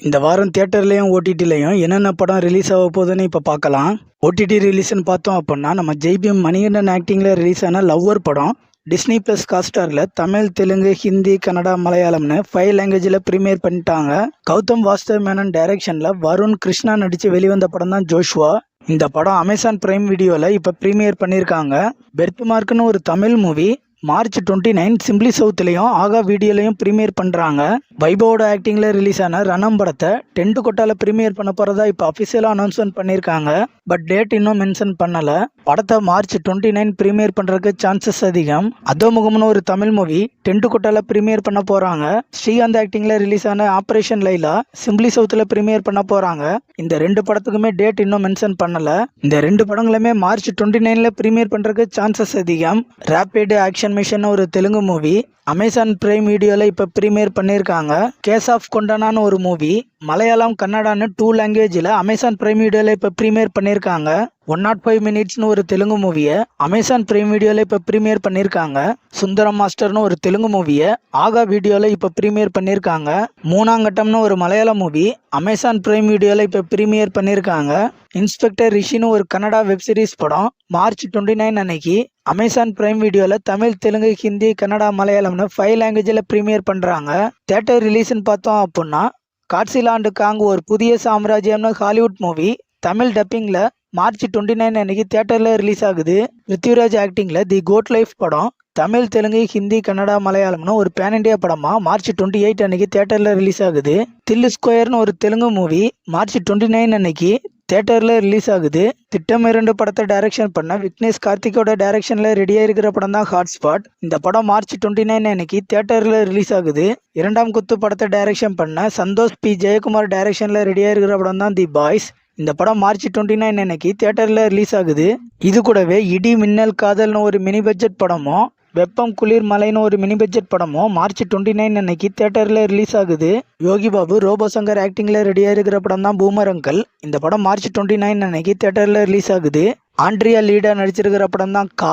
இந்த வாரம் தியேட்டர்லேயும் ஓடிடிலையும் என்னென்ன படம் ரிலீஸ் ஆக போகுதுன்னு இப்போ பார்க்கலாம். ஓடிடி ரிலீஸ்ன்னு பார்த்தோம் அப்படின்னா நம்ம ஜெய்பீம் மணிகண்டன் ஆக்டிங்கில் ரிலீஸ் ஆன லவ்வர் படம் டிஸ்னி ப்ளஸ் ஹாட்ஸ்டாரில் தமிழ், தெலுங்கு, ஹிந்தி, கன்னடா, மலையாளம்னு 5 லாங்குவேஜில் ப்ரீமியர் பண்ணிட்டாங்க. கௌதம் வாசுதேவ் மேனன் டைரக்ஷனில் வருண் கிருஷ்ணா நடித்து வெளிவந்த படம் தான் ஜோஷ்வா. இந்த படம் அமேசான் பிரைம் வீடியோவில் இப்போ ப்ரீமியர் பண்ணியிருக்காங்க. பெர்த் மார்க்னு ஒரு தமிழ் மூவி மார்ச் 29 சிம்பிளி சவுத்லையும் ஆகா வீடியோலையும் ப்ரீமியர் பண்ணுறாங்க. வைபவோட ஆக்டிங்கில் ரிலீஸ் ஆன ரணம் படத்தை டென்ட் கொட்டால ப்ரீமியர் பண்ண போகிறதா இப்போ அஃபிஷியலாக அனௌன்ஸ்மெண்ட் பண்ணியிருக்காங்க. பட் டேட் இன்னும் மென்ஷன் பண்ணலை. படத்தை மார்ச் 29 ப்ரீமியர் பண்ணுறதுக்கு சான்சஸ் அதிகம். அதோமுகம்னு ஒரு தமிழ் மூவி டென்ட் கொட்டால ப்ரீமியர் பண்ண போகிறாங்க. ஸ்ரீகாந்த் ஆக்டிங்கில் ரிலீஸ் ஆன ஆப்ரேஷன் லைலா சிம்பிளி சவுத்தில் ப்ரீமியர் பண்ண போகிறாங்க. இந்த 2 படத்துக்குமே டேட் இன்னும் மென்ஷன் பண்ணலை. இந்த 2 படங்களுமே மார்ச் 29 ப்ரீமியர் பண்ணுறதுக்கு சான்சஸ் அதிகம். ரேபிட் ஆக்ஷன் மிஷன் ஒரு தெலுங்கு மூவி அமேசான் பிரைம் வீடியோல இப்ப ப்ரீமியர் பண்ணிருக்காங்க. கேஸ் ஆஃப் கொண்டானான்னு ஒரு மூவி மலையாளம், கன்னடான்னு 2 லாங்குவேஜில் அமேசான் பிரைம் வீடியோல இப்ப ப்ரீமியர் பண்ணிருக்காங்க. 105 மினிட்ஸ்னு ஒரு தெலுங்கு மூவியை அமேசான் பிரைம் வீடியோல இப்ப ப்ரீமியர் பண்ணிருக்காங்க. சுந்தரம் மாஸ்டர்னு ஒரு தெலுங்கு மூவியை ஆகா வீடியோல இப்ப ப்ரீமியர் பண்ணிருக்காங்க. 3ஆம் கட்டம்னு ஒரு மலையாள மூவி அமேசான் பிரைம் வீடியோல இப்ப ப்ரீமியர் பண்ணிருக்காங்க. இன்ஸ்பெக்டர் ரிஷின்னு ஒரு கன்னடா வெப் சீரிஸ் படம் மார்ச் 29 அன்னைக்கு அமேசான் பிரைம் வீடியோல தமிழ், தெலுங்கு, ஹிந்தி, கன்னடா, மலையாளம்னு 5 லாங்குவேஜில் ப்ரீமியர் பண்றாங்க. தியேட்டர் ரிலீஸ்ன்னு பார்த்தோம் அப்படின்னா காட்சிலாண்டு காங் ஒரு புதிய சாம்ராஜ்யம்னு ஹாலிவுட் மூவி தமிழ் டப்பிங்ல மார்ச் 29 அன்னைக்கு தியேட்டர்ல ரிலீஸ் ஆகுது. பிருத்திவிராஜ் ஆக்டிங்ல தி கோட் லைஃப் படம் தமிழ், தெலுங்கு, ஹிந்தி, கன்னடா, மலையாளம்னு ஒரு பேன் இண்டியா படமா மார்ச் 28 அன்னைக்கு தியேட்டர்ல ரிலீஸ் ஆகுது. தில்லு ஸ்கொயர்னு ஒரு தெலுங்கு மூவி மார்ச் 29 அன்னைக்கு தியேட்டர்ல ரிலீஸ் ஆகுது. திட்டம் 2 படத்தை டைரக்ஷன் பண்ண விக்னேஷ் கார்த்திகோட டைரக்ஷன்ல ரெடியா இருக்கிற படம் தான் ஹாட்ஸ்பாட். இந்த படம் மார்ச் 29 அன்னைக்கு தியேட்டர்ல ரிலீஸ் ஆகுது. 2ஆம் குத்து படத்தை டைரக்ஷன் பண்ண சந்தோஷ் பி ஜெயக்குமார் டைரக்ஷன்ல ரெடியா இருக்கிற படம் தான் தி பாய்ஸ். இந்த படம் மார்ச் 29 அன்னைக்கு தியேட்டர்ல ரிலீஸ் ஆகுது. இது கூடவே இடி மின்னல் காதல்னு ஒரு மினி பட்ஜெட் படமும் வெப்பம் குளிர் மலைன்னு ஒரு மினி பட்ஜெட் படமும் மார்ச் 29 அன்னைக்கு தியேட்டர்ல ரிலீஸ் ஆகுது. யோகி பாபு, ரோபோ சங்கர் ஆக்டிங்ல ரெடியா இருக்கிற படம் தான் பூமர் அங்கிள். இந்த படம் மார்ச் 29 அன்னைக்கு தியேட்டர்ல ரிலீஸ் ஆகுது. ஆண்ட்ரியா லீடா நடிச்சிருக்கிற படம் தான் கா.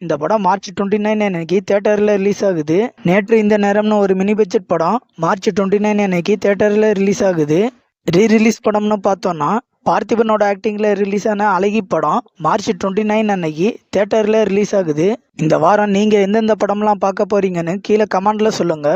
இந்த படம் மார்ச் 29 அன்னைக்கு தியேட்டர்ல ரிலீஸ் ஆகுது. நேற்று இந்த நேரம்னு ஒரு மினி பட்ஜெட் படம் மார்ச் 29 அன்னைக்கு தியேட்டர்ல ரிலீஸ் ஆகுது. ரீரிலீஸ் படம்னு பார்த்தோம்னா பார்த்திபனோட ஆக்டிங்ல ரிலீஸ் ஆன அழகி படம் மார்ச் 29 அன்னைக்கு தியேட்டர்ல ரிலீஸ் ஆகுது. இந்த வாரம் நீங்க எந்தெந்த படம்லாம் பார்க்க போறீங்கன்னு கீழே கமெண்ட்ல சொல்லுங்க.